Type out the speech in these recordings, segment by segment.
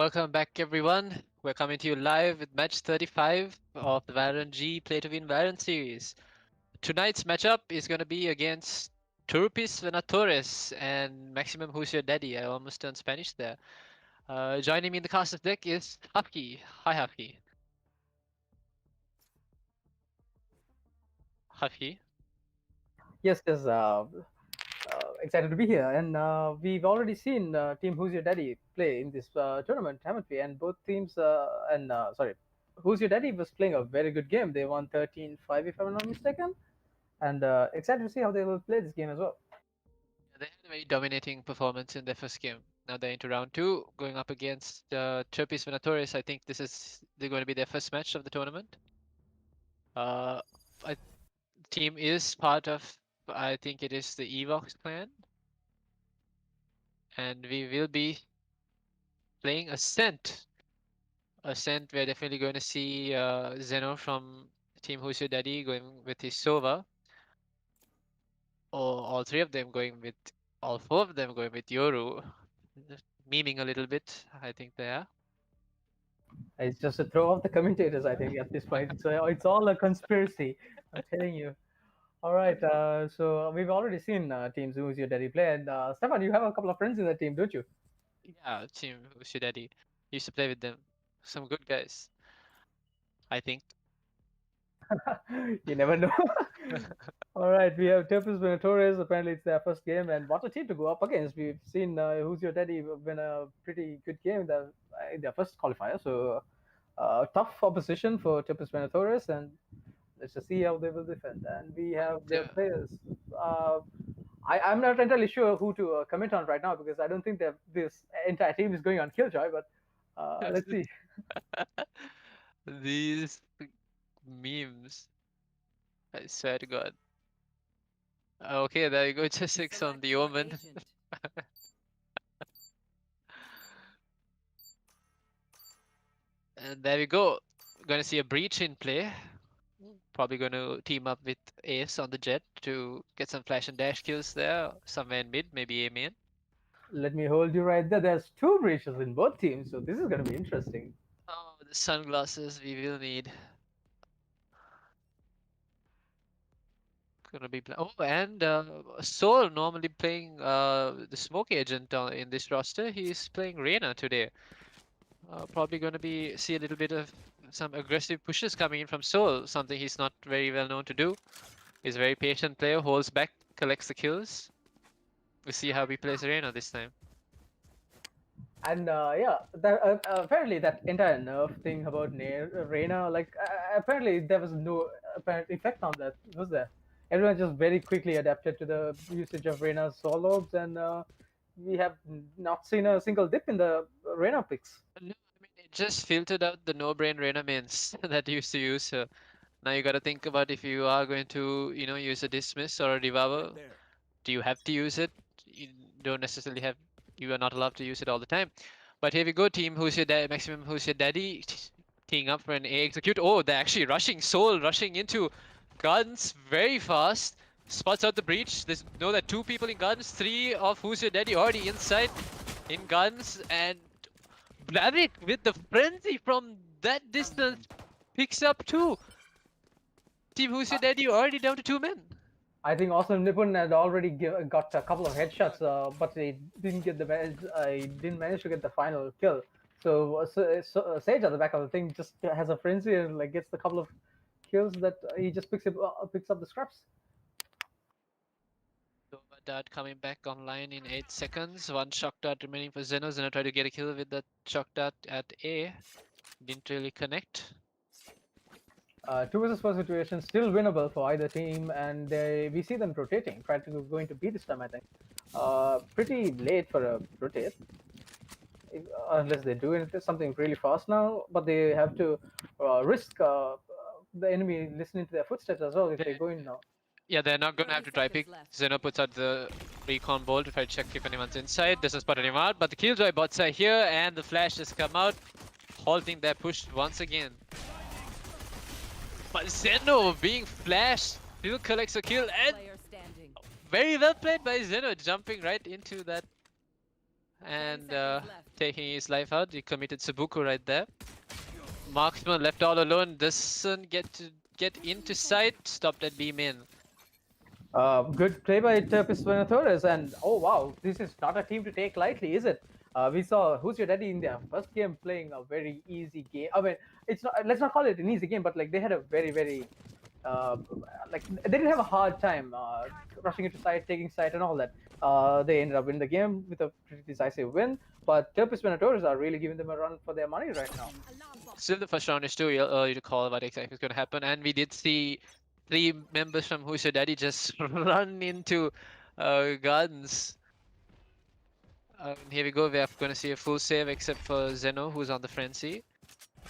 Welcome back, everyone. We're coming to you live with match 35 of the Valorant G Play to Win Valorant series. Tonight's matchup is going to be against Turpis, Venatores, and Maximum Who's Your Daddy. I almost turned Spanish there. Joining me in the cast of deck is Hafki. Hi, Hafki. Hafki. Yes. Excited to be here. And we've already seen Team Who's Your Daddy play in this tournament, haven't we? And both teams, sorry, Who's Your Daddy was playing a very good game. They won 13-5, if I'm not mistaken. And excited to see how they will play this game as well. They had a very dominating performance in their first game. Now they're into round two, going up against Turpis Venatores. I think they're going to be their first match of the tournament. Uh, I team is part of, I think it is the Evox clan, and we will be playing Ascent. Ascent, we're definitely going to see Zeno from Team Who's Your Daddy going with his Sova, or all three of them going with, all four of them going with Yoru. Memeing a little bit, I think they are. It's just a throw of the commentators, I think, at this point. It's all a conspiracy, I'm telling you. All right, so we've already seen teams Who's Your Daddy play. And Stefan, you have a couple of friends in the team, don't you? Yeah, Team Who's Your Daddy. Used to play with them. Some good guys, I think. You never know. All right, we have Turpis Venatores. Apparently, it's their first game, and what a team to go up against. We've seen Who's Your Daddy win a pretty good game in their first qualifier. So, tough opposition for Turpis Venatores, and let's just see how they will defend. And we have their Yeah. players. Uh, I'm not entirely sure who to comment on right now because I don't think that this entire team is going on Killjoy, but let's see. These memes, I swear to God. Okay, there you go, just 6 on the Omen. And there we go. Gonna see a breach in play. Probably gonna team up with Ace on the jet to get some flash and dash kills there. Somewhere in mid, maybe A main. Let me hold you right there. There's two breaches in both teams, so this is going to be interesting. Oh, the sunglasses we will need. Gonna be oh, and Soul normally playing the smoke agent in this roster. He's playing Reyna today. Probably going to be see a little bit of some aggressive pushes coming in from Soul, something he's not very well known to do. He's a very patient player, holds back, collects the kills. We'll see how he plays Reyna this time. And yeah, apparently that entire nerf thing about Reyna, like apparently there was no apparent effect on that, was there? Everyone just very quickly adapted to the usage of Reyna's soul orbs, and we have not seen a single dip in the Reyna picks. No, I mean it just filtered out the no-brain Reyna mains that you used to use. Now you got to think about if you are going to, use a dismiss or a devour. Do you have to use it? You don't necessarily have. You are not allowed to use it all the time. But here we go, team. Who's your dad? Maximum. Who's your daddy? Teeing up for an A execute. Oh, they're actually rushing. Soul rushing into gardens very fast. Spots out the breach. There's know that two people in gardens. Three of Who's Your Daddy already inside in gardens, and Blavik with the frenzy from that distance picks up two. Team Who's Your Daddy already down to 2 men. I think Awesome Nippon had already got a couple of headshots, but they didn't get I didn't manage to get the final kill. So Sage at the back of the thing just has a frenzy and like gets the couple of kills that he just picks up the scraps. Dart coming back online in 8 seconds. One shock dart remaining for Zeno. Zeno tried to get a kill with that shock dart at A. Didn't really connect. 2 versus 4 situation still winnable for either team, and we see them rotating, trying to going to beat this time. I think pretty late for a rotate, unless they do something really fast now. But they have to risk the enemy listening to their footsteps as well if they go in now. Yeah, they're not gonna have to try pick. Zeno puts out the recon bolt to try to check if anyone's inside. Doesn't spot anyone out, but the Killjoy bots are here, and the flash has come out, halting their push once again. But Zeno being flashed still collects a kill, and very well played by Zeno, jumping right into that and taking his life out. He committed Sabuku right there. Marksman left all alone, doesn't get into sight, stopped at B main. Good play by Turpis Venatores, and oh wow, this is not a team to take lightly, is it? We saw Who's Your Daddy in their first game playing a very easy game. I mean, it's not. Let's not call it an easy game, but like they had a very uh, like they didn't have a hard time rushing into site, taking site, and all that. They ended up winning the game with a pretty decisive win. But Turpis Venatores are really giving them a run for their money right now. Still, the first round is too early to call what exactly is going to happen, and we did see 3 members from Who's Your Daddy just run into gardens. Here we go, we're going to see a full save except for Zeno, who's on the frenzy.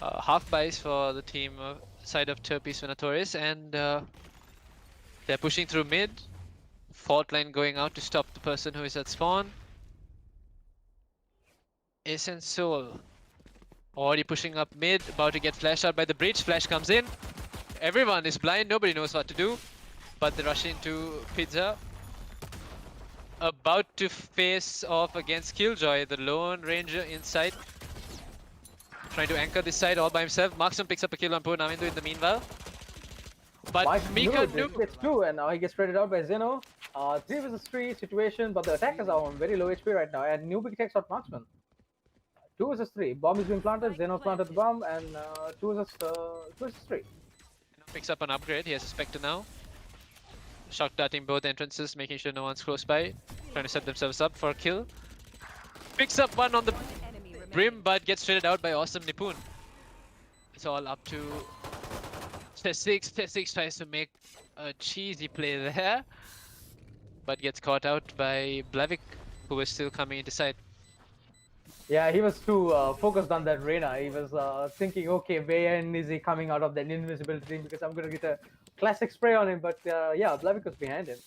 Half buys for the team side of Turpis Venatores, and they're pushing through mid. Fault line going out to stop the person who is at spawn. Ace and Soul already pushing up mid, about to get flashed out by the breach. Flash comes in. Everyone is blind, nobody knows what to do, but they rush into Pizza. About to face off against Killjoy, the lone ranger inside. Trying to anchor this side all by himself. Marksman picks up a kill on poor Navindu in the meanwhile. But Mika gets 2, and now he gets spread out by Zeno. 3 versus 3 situation, but the attackers are on very low HP right now, and Newbie takes out Marksman. 2 versus 3. Bomb is being planted, Zeno planted the bomb, and 2 versus 3. Picks up an upgrade, he has a Spectre now. Shock darting both entrances, making sure no one's close by. Trying to set themselves up for a kill. Picks up one on the brim, but gets traded out by Awesome Nipun. It's all up to T6. T6 tries to make a cheesy play there, but gets caught out by Blavik, who was still coming into sight. Yeah, he was too focused on that Reyna. He was thinking, okay, when is he coming out of that invisibility thing, because I'm going to get a classic spray on him, but yeah, Blavik was behind him.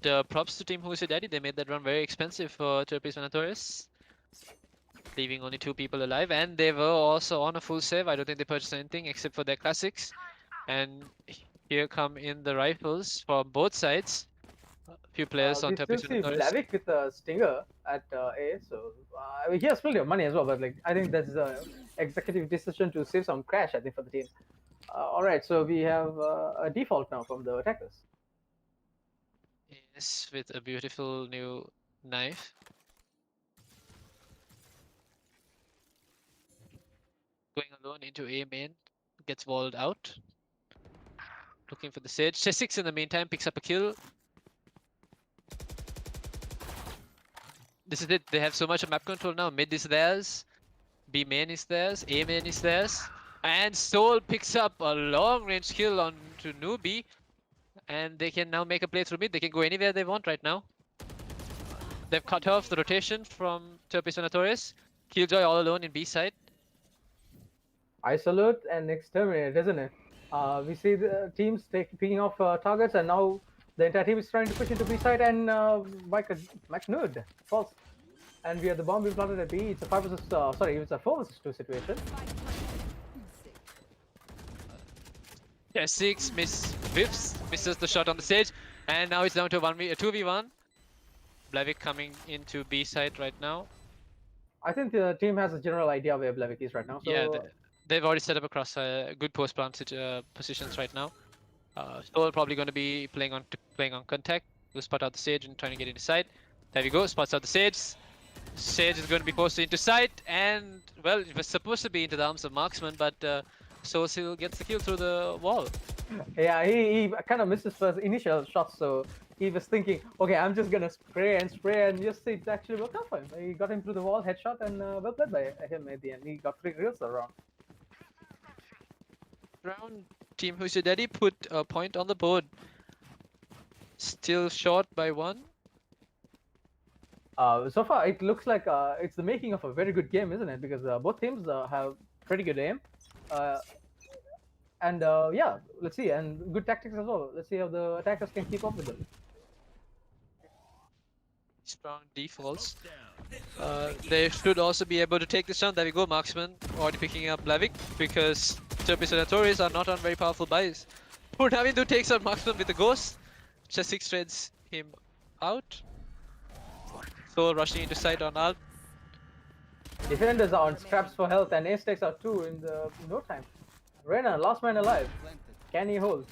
But props to Team Who's Your Daddy, they made that run very expensive for Turpis Venatores, leaving only 2 people alive, and they were also on a full save. I don't think they purchased anything except for their classics. And here come in the rifles for both sides. A few players on Turpis Venatores. We still see Blavik with a stinger at A, so he has plenty of money as well, but like I think that's an executive decision to save some cash, I think, for the team. Alright, so we have a default now from the attackers. Yes, with a beautiful new knife. Going alone into A main, gets walled out. Looking for the Sage. T6 in the meantime picks up a kill. This is it, they have so much of map control now. Mid is theirs, B main is theirs, A main is theirs. And Soul picks up a long range kill onto Newbie. And they can now make a play through mid. They can go anywhere they want right now. They've cut off the rotation from Turpis Venatores. Killjoy all alone in B side. Isolate and exterminate, isn't it? We see the teams picking off targets, and now the entire team is trying to push into B side, and McNude falls. And we have the bomb being planted at B. It's a 5 versus, it's a 4 versus 2 situation. Yeah, 6 misses the shot on the stage, and now it's down to a 2v1. Blavik coming into B side right now. I think the team has a general idea where Blavik is right now. So yeah, they've already set up across good post plant positions right now. Soul probably going to be playing on contact. We'll spot out the Sage and trying to get into sight. There we go, spots out the Sage. Sage is going to be posted into sight, and well, it was supposed to be into the arms of Marksman, but Soul still gets the kill through the wall. Yeah, he kind of missed his first initial shot, so he was thinking, okay, I'm just gonna spray and just it actually worked out for him. He got him through the wall, headshot, and well played by him at the end. He got 3 kills around. Team Who's Your Daddy put a point on the board. Still short by 1. So far, it looks like it's the making of a very good game, isn't it? Because both teams have pretty good aim. And yeah, let's see, and good tactics as well. Let's see how the attackers can keep up with them. Strong defaults. They should also be able to take this round. There we go, Marksman already picking up Blavik, because Turpis Venatores are not on very powerful buys. Poor Navindu takes out Marksman with the Ghost. Just 6 trades him out. So rushing into side on Alp. Defenders are on scraps for health, and Ace takes out 2 in no time. Reyna, last man alive. Can he hold?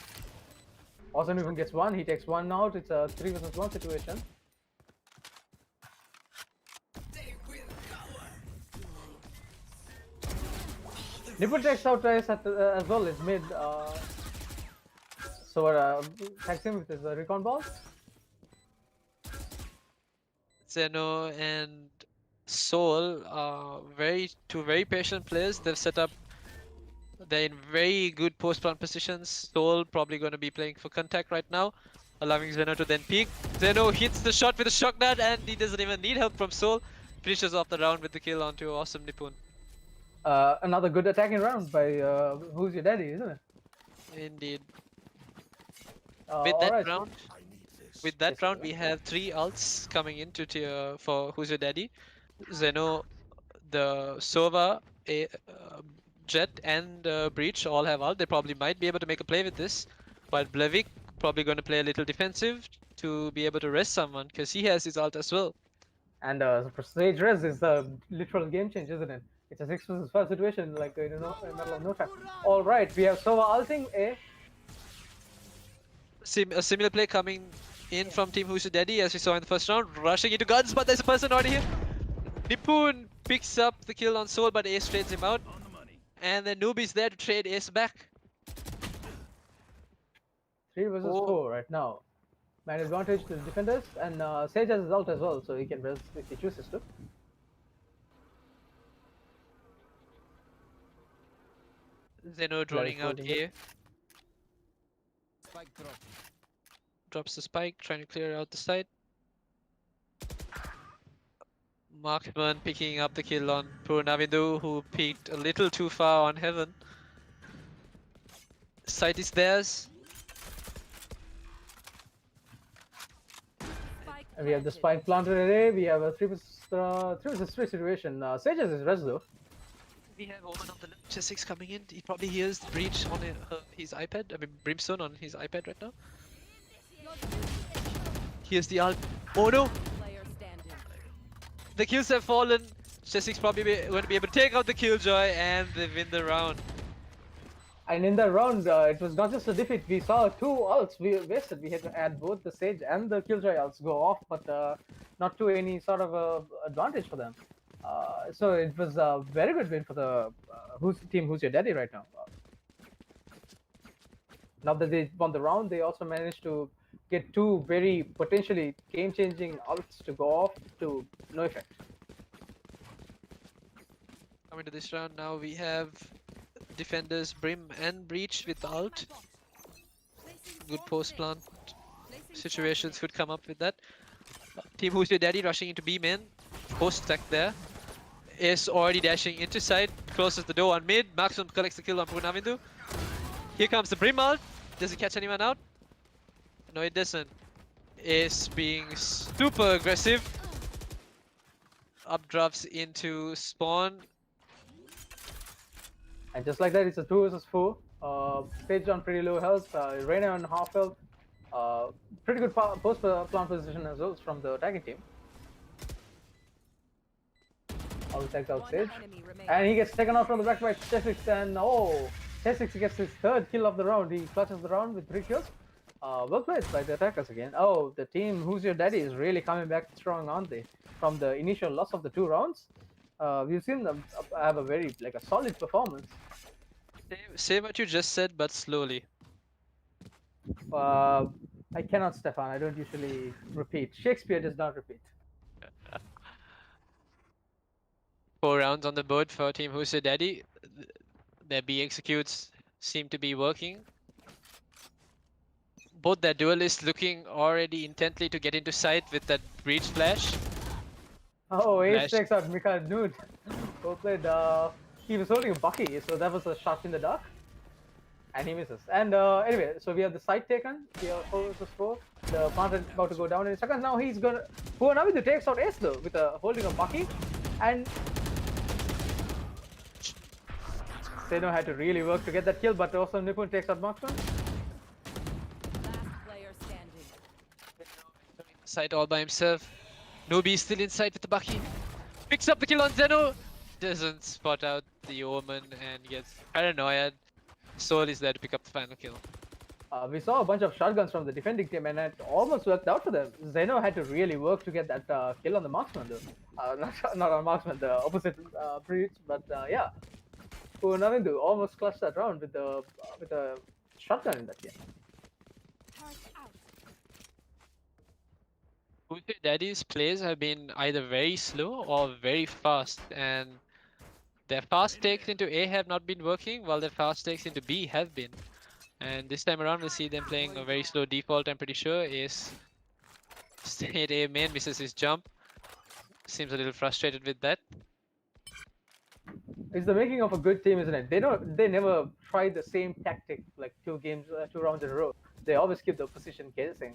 Awesome even gets 1, he takes 1 out. It's a 3 versus 1 situation. Nipple takes out Ace as well, it's mid. So tags him with his recon balls. Zeno and Soul are two very patient players. They've set up. They're in very good post-plant positions. Soul probably going to be playing for contact right now, allowing Zeno to then peek. Zeno hits the shot with a shock dart, and he doesn't even need help from Soul. Finishes off the round with the kill onto Awesome Nipun. Another good attacking round by Who's Your Daddy, isn't it? Indeed. With that round, we have 3 ults coming into tier for Who's Your Daddy. Zeno, the Sova, Jet, and Breach all have ult. They probably might be able to make a play with this, but Blevik probably going to play a little defensive to be able to rest someone because he has his ult as well. And Sage Res is the literal game change, isn't it? It's a 6 versus 5 situation, like in the middle of no time. All right, we have Sova ulting A. A similar play coming in from Team Who's Your Daddy as we saw in the first round, rushing into guns, but there's a person already here. Nipun picks up the kill on Soul, but Ace trades him out. And then Noobie's there to trade Ace back. 3 versus 4 right now. Man advantage to the defenders, and Sage has his ult as well, so he can res if he chooses to. Zeno droning out A. Drops the spike, trying to clear out the site. Marksman picking up the kill on Purnavindu, who peeked a little too far on Heaven. Site is theirs. And we have the spike planted array. We have a 3 versus 3 situation. Sage has his res though. We have Omen on the left, Chess6 coming in. He probably hears the Breach on his iPad. I mean, Brimstone on his iPad right now. Here's the ult. Oh no! The kills have fallen. Chess6 probably going to be able to take out the Killjoy and they win the round. And in the round, it was not just a defeat. We saw 2 ults we wasted. We had to add both the Sage and the Killjoy ults go off, but not to any sort of advantage for them. So it was a very good win for the team Who's Your Daddy right now. Now that they won the round, they also managed to get 2 very potentially game-changing ults to go off to no effect. Coming to this round now, we have defenders Brim and Breach with the ult. Good post plant situations could come up with that. Team Who's Your Daddy rushing into B main. Post stack there. Is already dashing into side. Closes the door on mid. Marksman collects the kill on Purnavindu. Here comes the Brim ult. Does it catch anyone out? No, it doesn't. Is being super aggressive. Updrafts into spawn. And just like that, it's a 2 versus 4. Sage on pretty low health. Reyna on half health. Pretty good post plant position as well from the attacking team. All tags out Sage. And he gets taken out from the back by Chess6, and Chess6 gets his 3rd kill of the round. He clutches the round with 3 kills. Well played by the attackers again. Oh, the team Who's Your Daddy is really coming back strong, aren't they? From the initial loss of the 2 rounds. We've seen them have a very a solid performance. Say what you just said, but slowly. I cannot, Stefan. I don't usually repeat. Shakespeare does not repeat. 4 rounds on the board for Team Who's Your Daddy. Their B executes seem to be working. Both their duelists looking already intently to get into sight with that breach flash. Oh, Ace takes out Mikhail Nude. Well played. He was holding a Bucky, so that was a shot in the dark. And he misses. And anyway, so we have the side taken. We have 4 versus 4. The plant is about to go down in seconds. Now he's gonna. Purnavindu takes out Ace though with holding a Bucky. And Zeno had to really work to get that kill, but also Nipun takes out Marksman. Side all by himself. Nobi is still inside with the Bucky. Picks up the kill on Zeno. doesn't spot out the Omen and gets paranoid. Soul is there to pick up the final kill. We saw a bunch of shotguns from the defending team, and it almost worked out for them. Zeno had to really work to get that kill on the marksman, though. Not on marksman, the opposite breach, but yeah. Navindu almost clutched that round with a shotgun in that game. Pussy Daddy's plays have been either very slow or very fast, and their fast takes into A have not been working, while their fast takes into B have been. And this time around, we'll see them playing a very slow default, I'm pretty sure. Ace stayed A main, misses his jump. Seems a little frustrated with that. It's the making of a good team, isn't it? They never try the same tactic like 2 rounds in a row. They always keep the position guessing.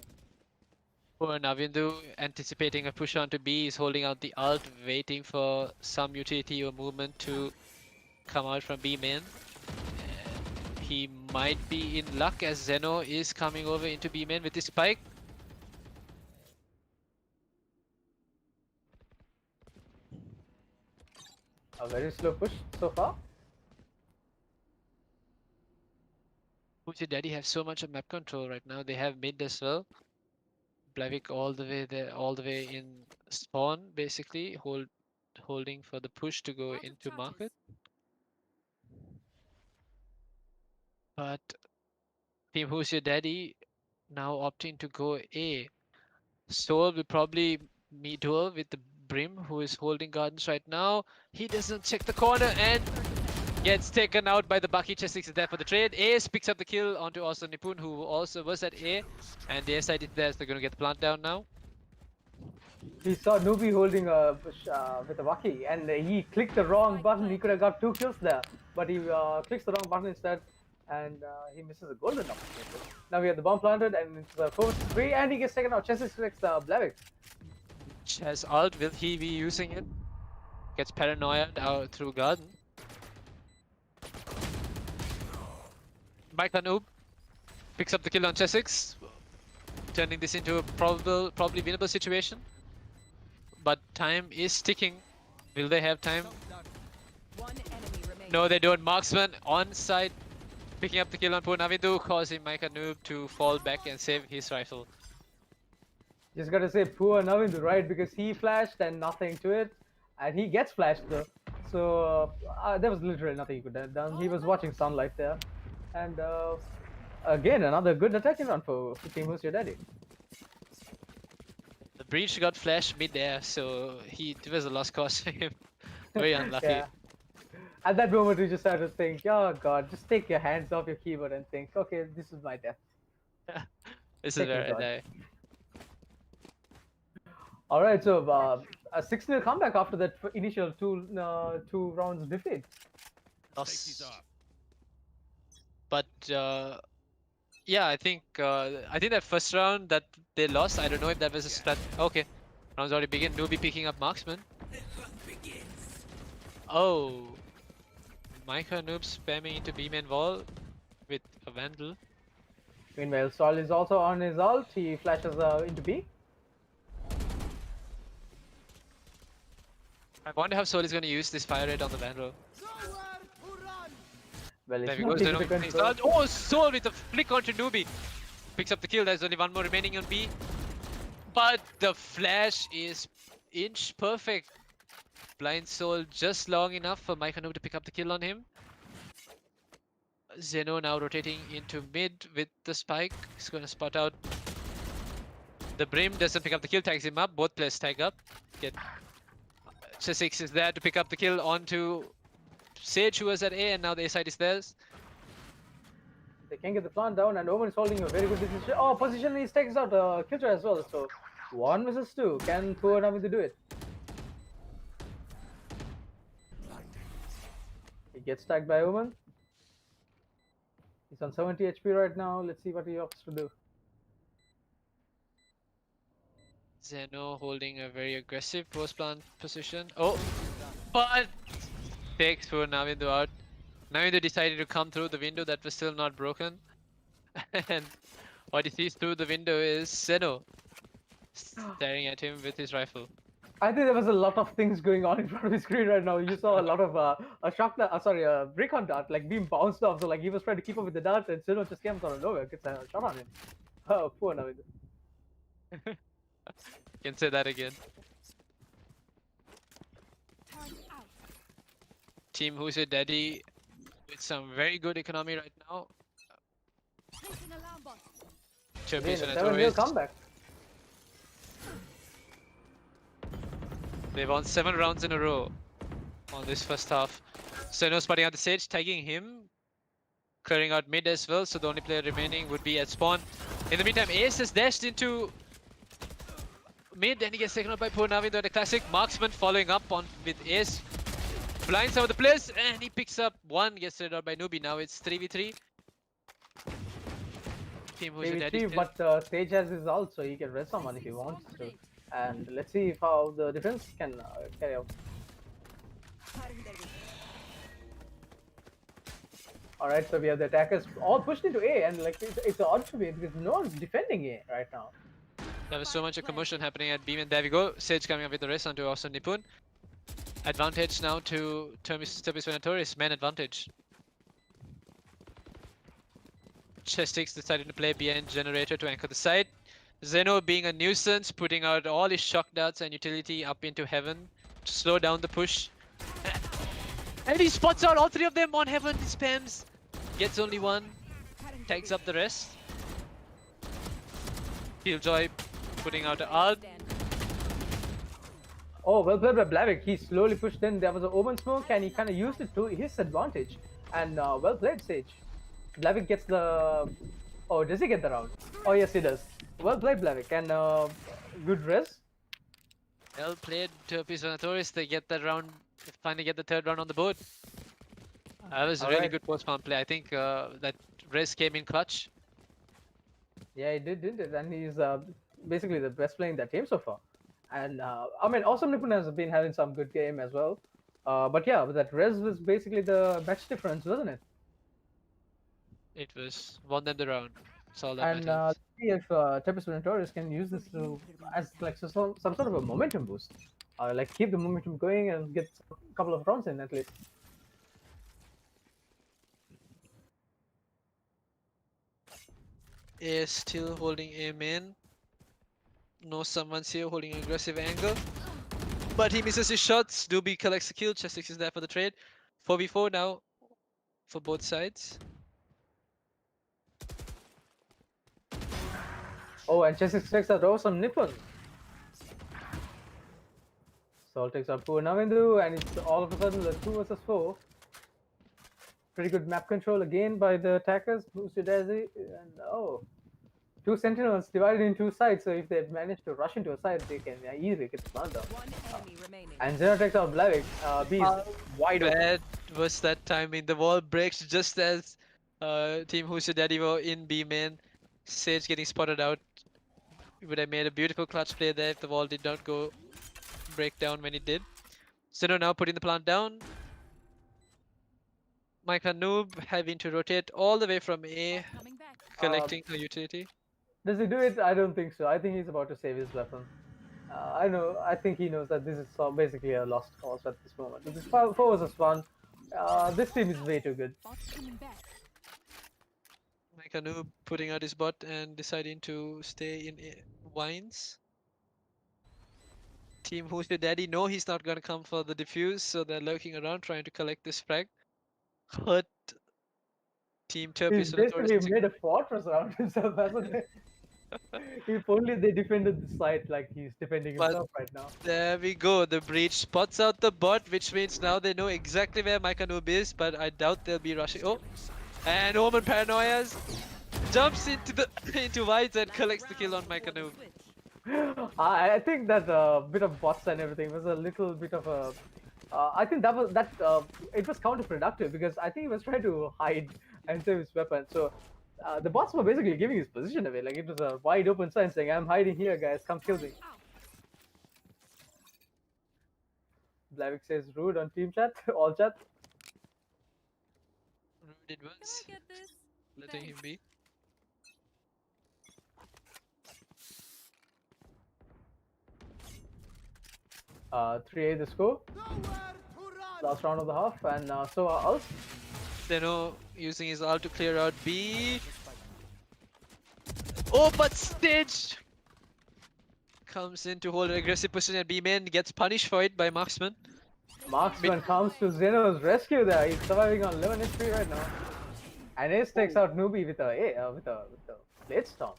Poor Navindu, anticipating a push onto B, is holding out the ult, waiting for some utility or movement to come out from B main. And he might be in luck as Zeno is coming over into B main with his spike. A very slow push so far. Pussy Daddy have so much of map control right now. They have mid as well. Blavik all the way there, all the way in spawn, basically, holding for the push to go into market. But Team Who's Your Daddy now opting to go A. Soul will probably meet duel with the Brim, who is holding gardens right now. He doesn't check the corner and gets taken out by the Bucky. Chess6 is there for the trade. Ace picks up the kill onto also Nipun, who also was at A. And the A side is there, so they're going to get the plant down now. He saw Nubi holding with a Waki, and he clicked the wrong button. He could have got 2 kills there, but he clicks the wrong button instead, and he misses a golden opportunity. Now we have the bomb planted, and it's the 4-3, and he gets taken out. Chess6 selects Blavik. Chess ult, will he be using it? Gets paranoid out through garden. Mike Noob picks up the kill on Chess6, turning this into a probably winnable situation. But time is ticking. Will they have time? No, they don't. Marksman on site, picking up the kill on poor Navindu, causing Micah Noob to fall back and save his rifle. Just gotta say poor Navindu, right? Because he flashed and nothing to it, and he gets flashed though. So there was literally nothing he could have done. He was watching sunlight there, and again another good attacking run for Team Who's Your Daddy. The breach got flashed mid-air, so it was a lost cause for him. Very unlucky. Yeah. At that moment, we just had to think, oh god, just take your hands off your keyboard and think, okay, this is my death. This is where I die. All right, so a 6-0 comeback after that initial two rounds defeat. But yeah, I think that first round that they lost, I don't know if that was a strat. Okay, rounds already begin. Newbie picking up marksman. Oh, Micah Noob spamming into B-main wall with a vandal. Meanwhile, Sol is also on his ult. He flashes into B. I wonder how Soul is going to use this fire rate on the vandal. Well, There he goes. Oh, Soul with a flick onto Newbie. Picks up the kill. There's only one more remaining on B. But the flash is inch perfect. Blind Soul just long enough for Micah Noob to pick up the kill on him. Zeno now rotating into mid with the spike. He's going to spot out. The Brim doesn't pick up the kill, tags him up. Both players tag up. Chess6 is there to pick up the kill onto Sage, who was at A, and now the A side is theirs. They can get the plant down, and Omen is holding a very good position. Oh, position, he takes out Killjoy as well. So 1 versus 2. Can poor Navi do it? He gets tagged by Omen. He's on 70 HP right now. Let's see what he opts to do. Zeno holding a very aggressive post plant position. Oh, but takes for Navindu out. Navindu decided to come through the window that was still not broken. And what he sees through the window is Zeno staring at him with his rifle. I think there was a lot of things going on in front of his screen right now. You saw a lot of a shock dart, sorry, a recon dart, like being bounced off. So like he was trying to keep up with the dart, and Sino just came out of nowhere, gets a shot on him. Oh, poor Navid. Can say that again. Team Who's Your Daddy with some very good economy right now. Turpis Again, a 7-0 Venatores. comeback. They won 7 rounds in a row on this first half. Seno spotting out the stage, tagging him, clearing out mid as well. So the only player remaining would be at spawn. In the meantime, m-eS has dashed into mid and he gets taken out by poor Navi. The classic marksman following up on with m-eS. Blinds some of the players and he picks up one, gets rid out by Newbie. Now it's 3v3. Team Who's Your Daddy. But Sage has his ult, so he can rest someone if he wants to. And let's see how the defense can carry out. Alright, so we have the attackers all pushed into A, and like it's odd to me because no one's defending A right now. There was so much commotion happening at B, and there we go. Sage coming up with the rest onto Awesome Nipun. Advantage now to Turpis Venatores, man advantage. Chestix decided to play behind Generator to anchor the side. Zeno being a nuisance, putting out all his shock darts and utility up into heaven to slow down the push. And he spots out all 3 of them on heaven, he spams. Gets only one, tags up the rest. Killjoy putting out an ult. Oh, well played by Blavik. He slowly pushed in. There was an open smoke and he kind of used it to his advantage. And well played, Sage. Blavik gets the... Oh, does he get the round? Oh, yes, he does. Well played, Blavik. And good res. Well played, Turpis Venatores. They get that round, finally get the 3rd round on the board. That was a really good post-farm play. I think that res came in clutch. Yeah, he did, didn't it? And he's basically the best player in that team so far. And I mean, Awesome Nipun has been having some good game as well. But yeah, that res was basically the match difference, wasn't it? It was won them the round. That's all that And matters. see if Turpis Venatores can use this to as like some sort of a momentum boost, like keep the momentum going and get a couple of rounds in at least. Is still holding aim in. No, someone's here holding an aggressive angle. But he misses his shots. Doobie collects the kill. Chestix is there for the trade. 4v4 now for both sides. Oh, and Chessix takes out Awesome Nipun. Sol takes out poor Navindu, and it's all of a sudden the 2 versus 4. Pretty good map control again by the attackers. Boosted Daisy, and oh, 2 sentinels divided in 2 sides. So if they manage to rush into a side, they can easily get the plant down. And Zeno takes out Blavik. B is wide open. Bad was that timing. The wall breaks just as Team Who's Your Daddy were in B main. Sage getting spotted out. Would have made a beautiful clutch play there if the wall did not go break down when it did. Zeno now putting the plant down. Micah Noob having to rotate all the way from A, collecting her utility. Does he do it? I don't think so. I think he's about to save his weapon. I think he knows that this is basically a lost cause at this moment. This is 4 versus 1. This team is way too good. Micah Noob putting out his bot and deciding to stay in Wines. Team Who's Your Daddy know he's not gonna come for the defuse, so they're lurking around trying to collect this frag. Hurt Team Turpis. He's basically made a fortress around himself, hasn't he? If only they defended the site like he's defending himself right now. There we go. The breach spots out the bot, which means now they know exactly where Micah Noob is, but I doubt they'll be rushing. Oh, and Omen Paranoias jumps into the into Whites and collects the kill on Micah Noob. I think that bit of bots and everything was a little bit of a. I think that it was counterproductive because I think he was trying to hide and save his weapon. So the bots were basically giving his position away. Like it was a wide open sign saying, "I'm hiding here, guys. Come kill me." Blavik says rude on team chat, all chat. Rude it was. Letting him be. 3-8 the score. Last round of the half, and so us. Zeno using his ult to clear out B. Oh, but Stage comes in to hold an aggressive position at B main, gets punished for it by Marksman. Marksman comes to Zeno's rescue there. He's surviving on 11 HP right now. And Ace takes out Newbie with a Blade Storm.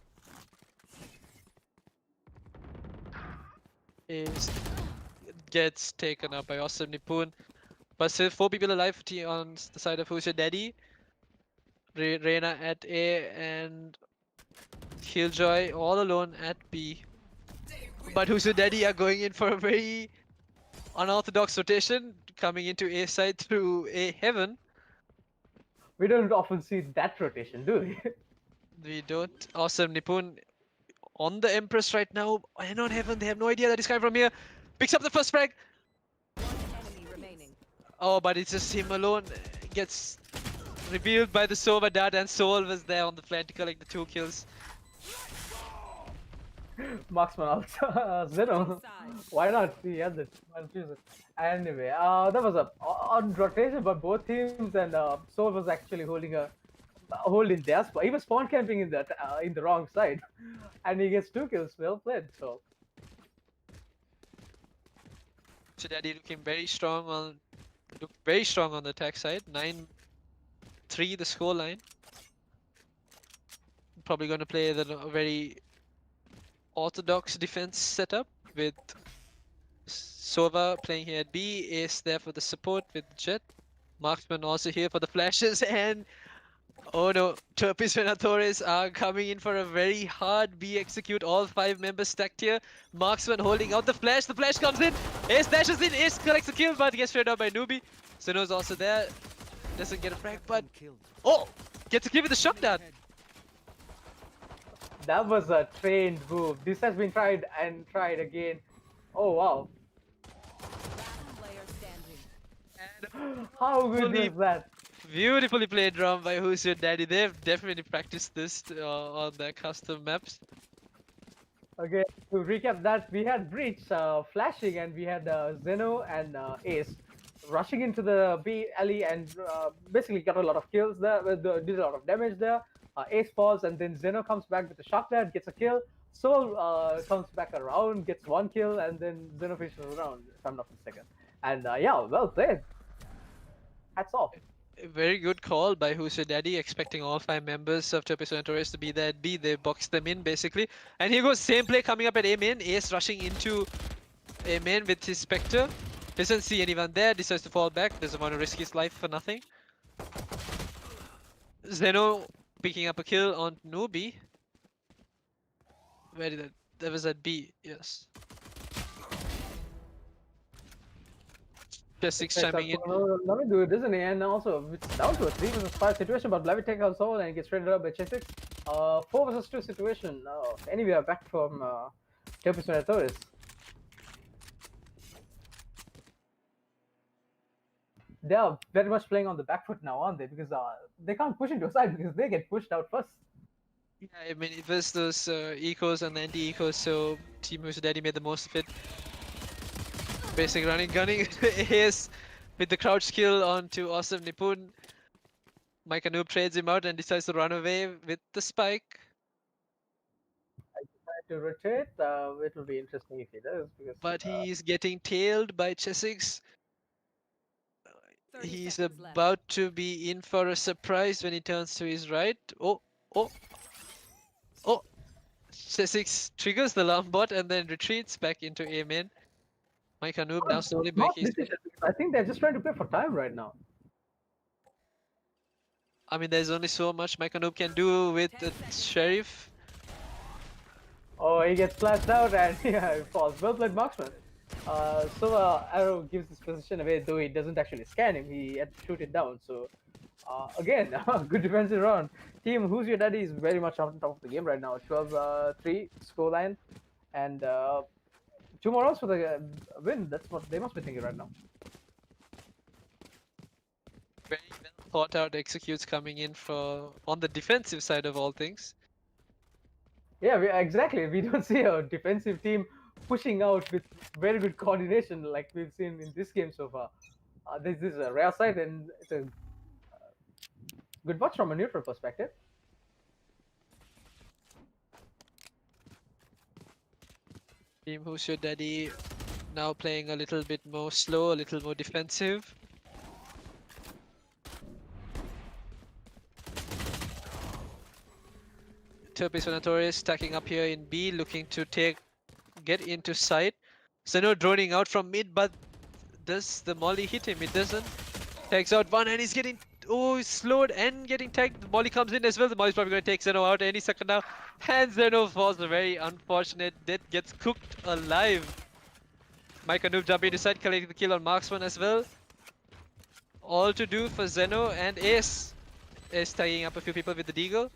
Is gets taken up by Awesome Nipun. But still 4 people alive on the side of Who's Your Daddy. Reina at A and Killjoy all alone at B. But Who's Your Daddy are going in for a very unorthodox rotation, coming into A side through A Heaven. We don't often see that rotation, do we? We don't. Awesome Nipun on the Empress right now, and on Heaven, they have no idea that he's coming from here. Picks up the first frag. Oh, but it's just him alone. Gets revealed by the Sova Dart, and Soul was there on the flank to collect the 2 kills. Marksman also. Zeno. Why not? He has it. I'll choose it. Anyway, that was a on rotation, but both teams, and Soul was actually holding their spot. He was spawn camping in the wrong side, and he gets 2 kills. Well played. So Daddy looking very strong on the attack side. 9-3 the score line. Probably going to play the very orthodox defense setup with Sova playing here at B, Ace there for the support with Jet. Marksman also here for the flashes, and oh no, Turpis Venatores are coming in for a very hard B execute. All 5 members stacked here. Marksman holding out the flash comes in, Ace dashes in, Ace collects a kill but gets straight out by Newbie. Zeno's also there, doesn't get a frag but oh, gets a kill with the shock dart. that was a trained move. This has been tried and tried again. Oh wow. How good was that? Beautifully played drum by Who's Your Daddy. They've definitely practiced this on their custom maps. Okay, to recap that, we had Breach flashing, and we had Zeno and Ace rushing into the B alley and basically got a lot of kills there, did a lot of damage there. Ace falls, and then Zeno comes back with a shot dart, gets a kill. Soul comes back around, gets 1 kill, and then Zeno finishes the round, if I'm not mistaken. And yeah, well played. Hats off. Very good call by Who's Your Daddy, expecting all 5 members of Turpis Venatores to be there at B. They boxed them in basically. And here goes same play coming up at A main. Ace rushing into A main with his Spectre. Doesn't see anyone there, decides to fall back. Doesn't want to risk his life for nothing. Zeno picking up a kill on Newbie. Where did that was at B, yes. Just 6 chiming in. Let me do it, isn't he? And also, it's down to a 3 versus 5 situation, but Levy takes out Soul and gets traded up by Chesix. 4 versus 2 situation. Anyway, we are back from Turpis Venatores. They are very much playing on the back foot now, aren't they? Because they can't push into a side because they get pushed out first. Yeah, I mean, it was those ecos and the anti-ecos, so Team Who's Your Daddy made the most of it. Basic running, gunning, Ace with the crouch kill onto Awesome Nipun. Mike Noob trades him out and decides to run away with the spike. I decide to rotate. It will be interesting if he does. Because, but he's getting tailed by Chesix. He's about to be in for a surprise when he turns to his right. Oh! Chesix triggers the alarm bot and then retreats back into A main. Mike Noob now slowly making his... I think they're just trying to play for time right now. I mean, there's only so much Mike Noob can do with the Sheriff. Oh, he gets flashed out and yeah, he falls. Well played, Marksman. So Arrow gives his position away, though he doesn't actually scan him. He had to shoot it down. So again, good defensive round. Team Who's Your Daddy is very much on top of the game right now. 12-3 scoreline, and 2 more rounds for the win. That's what they must be thinking right now. Very well thought out executes coming in on the defensive side of all things. Yeah, exactly. We don't see a defensive team pushing out with very good coordination, like we've seen in this game so far. This is a rare sight, and it's a good watch from a neutral perspective. Team Who's Your Daddy now playing a little bit more slow, a little more defensive. Turpis Venatores stacking up here in B, looking to get into sight. Zeno droning out from mid, but does the molly hit him? It doesn't. Tags out one and he's getting he's slowed and getting tagged. The molly comes in as well. The molly's probably going to take Zeno out any second now. And Zeno falls very unfortunate. Death gets cooked alive. Mike and Noob jumping inside, collecting the kill on Marksman as well. All to do for Zeno and Ace. Ace tagging up a few people with the deagle.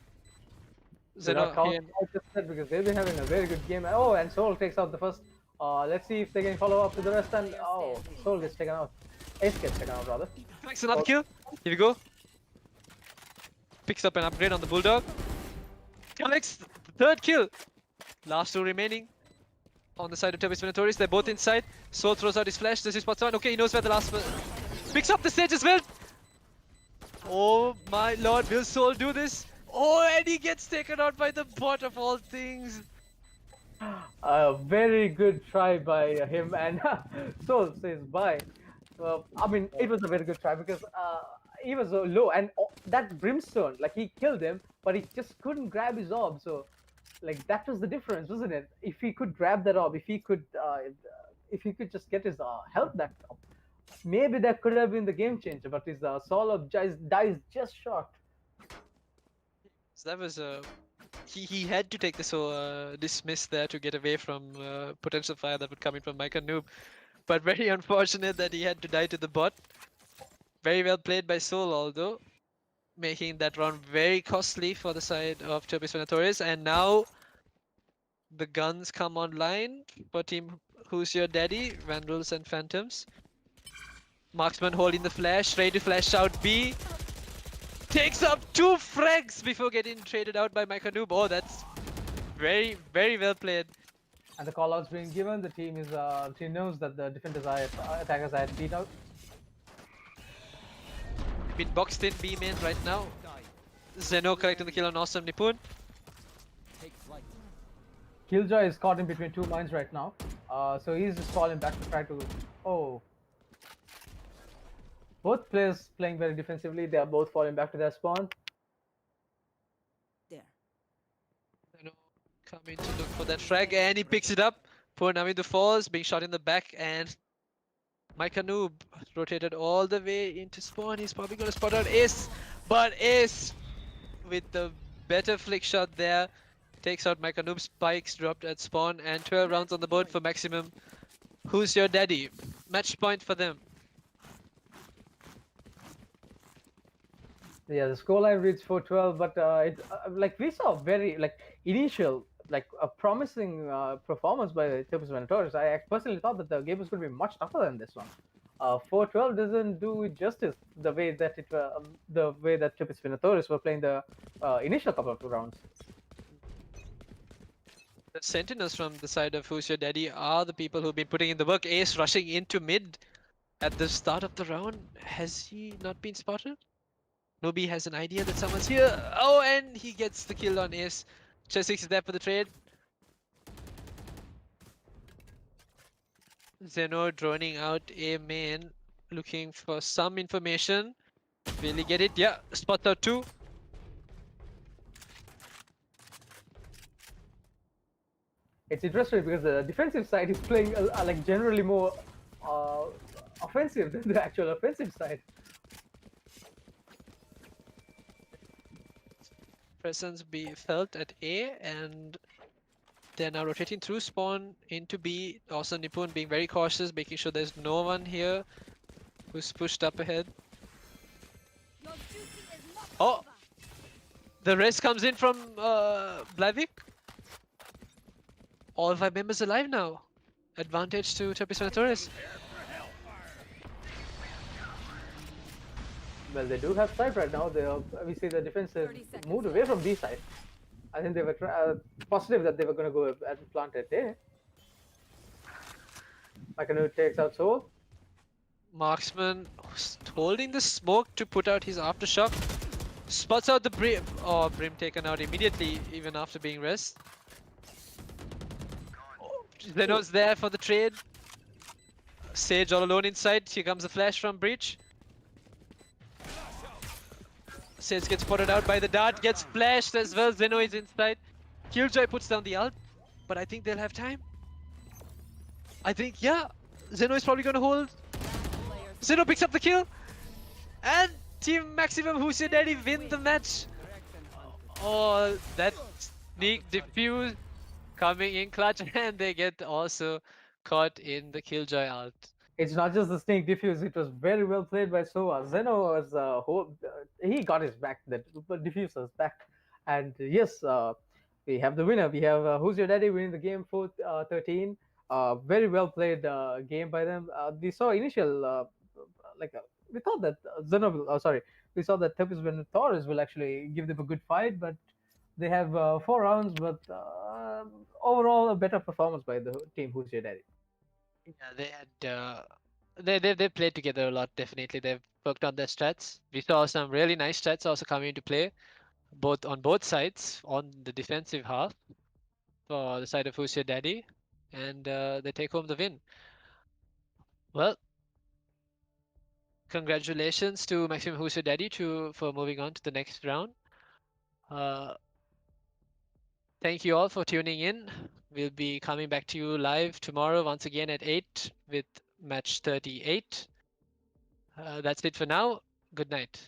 They're not counting out just that because they've been having a very good game. Oh, and Soul takes out the first. Let's see if they can follow up with the rest. And oh, Soul gets taken out. Ace gets taken out, rather. Makes another kill. Here we go. Picks up an upgrade on the Bulldog. Collects the third kill. Last two remaining. On the side of Turpis Venatores, they're both inside. Soul throws out his flash. Does he spot someone? Okay, he knows where the last one. Picks up the stage as well. Oh my lord, will Soul do this? Oh, and he gets taken out by the bot of all things. A very good try by him, and Soul says bye. I mean, it was a very good try because he was so low, and that Brimstone, like he killed him, but he just couldn't grab his orb. So, like that was the difference, wasn't it? If he could grab that orb, if he could just get his health back up, maybe that could have been the game changer. But his Soul orb dies just short. So that was he had to take the dismiss there to get away from potential fire that would come in from Mike and Noob. But very unfortunate that he had to die to the bot. Very well played by Soul, although making that round very costly for the side of Turpis Venatores. And now the guns come online for team Who's Your Daddy, Vandals and Phantoms. Marksman holding the flash, ready to flash out B. Takes up 2 frags before getting traded out by Mike and Noob. Oh, that's very, very well played. And the callouts being given, the team knows that the defenders are attackers are at beat out. Been boxed in B main right now. Zeno collecting the kill on Awesome Nipun. Killjoy is caught in between 2 mines right now. So he's just falling back to try to. Oh. Both players playing very defensively. They are both falling back to their spawn. There. Zeno coming to look for that frag and he picks it up. Poor Navidu falls, being shot in the back, and Mike Noob rotated all the way into spawn. He's probably going to spot out Ace, but Ace with the better flick shot there takes out Mike Noob. Spikes dropped at spawn, and 12 rounds on the board for maximum. Who's Your Daddy? Match point for them. Yeah, the scoreline reads 4-12, but like we saw very initial a promising performance by Turpis Venatores. I personally thought that the game was going to be much tougher than this one. 4-12 doesn't do it justice the way that Turpis Venatores were playing the initial couple of rounds. The Sentinels from the side of Who's Your Daddy are the people who've been putting in the work. Ace rushing into mid at the start of the round. Has he not been spotted? Nobi has an idea that someone's here. Oh, and he gets the kill on Ace. Chess6 is there for the trade. Zeno droning out A main, looking for some information. Will he get it? Yeah, spots out 2. It's interesting because the defensive side is playing like generally more offensive than the actual offensive side. Presence be felt at A, and they're now rotating through spawn into B. Also Nipun being very cautious, making sure there's no one here who's pushed up ahead. Oh! The rest comes in from Blavik. All 5 members alive now. Advantage to Turpis Venatores. Well, they do have side right now. We see the defense has moved away from B side. I think they were positive that they were going to go and plant it there. Like a takes out Soul. Marksman holding the smoke to put out his aftershock. Spots out the Brim. Oh, Brim taken out immediately, even after being res. Oh, Zeno's there for the trade. Sage all alone inside. Here comes a flash from Breach. Sage gets spotted out by the dart, gets flashed as well. Zeno is inside. Killjoy puts down the ult, but I think they'll have time. I think, yeah, Zeno is probably going to hold. Zeno picks up the kill, and Team Maximum Who's Your Daddy win the match. Oh, that sneak defuse coming in clutch, and they get also caught in the Killjoy ult. It's not just the snake diffuse. It was very well played by Sova. Zeno was he got his back. The diffuser's back, and yes, we have the winner. We have Who's Your Daddy winning the game for 13. Very well played game by them. We saw initial like we thought that Zeno will. Sorry, we saw that Turpis Venatores will actually give them a good fight, but they have 4 rounds. But overall, a better performance by the team. Who's Your Daddy? Yeah, they had they played together a lot. Definitely, they've worked on their strats. We saw some really nice strats also coming into play, both on both sides, on the defensive half for the side of Who's Your Daddy, and they take home the win. Well, congratulations to Maximum Who's Your Daddy for moving on to the next round. Uh, Thank you all for tuning in. We'll be coming back to you live tomorrow once again at 8 with match 38. That's it for now. Good night.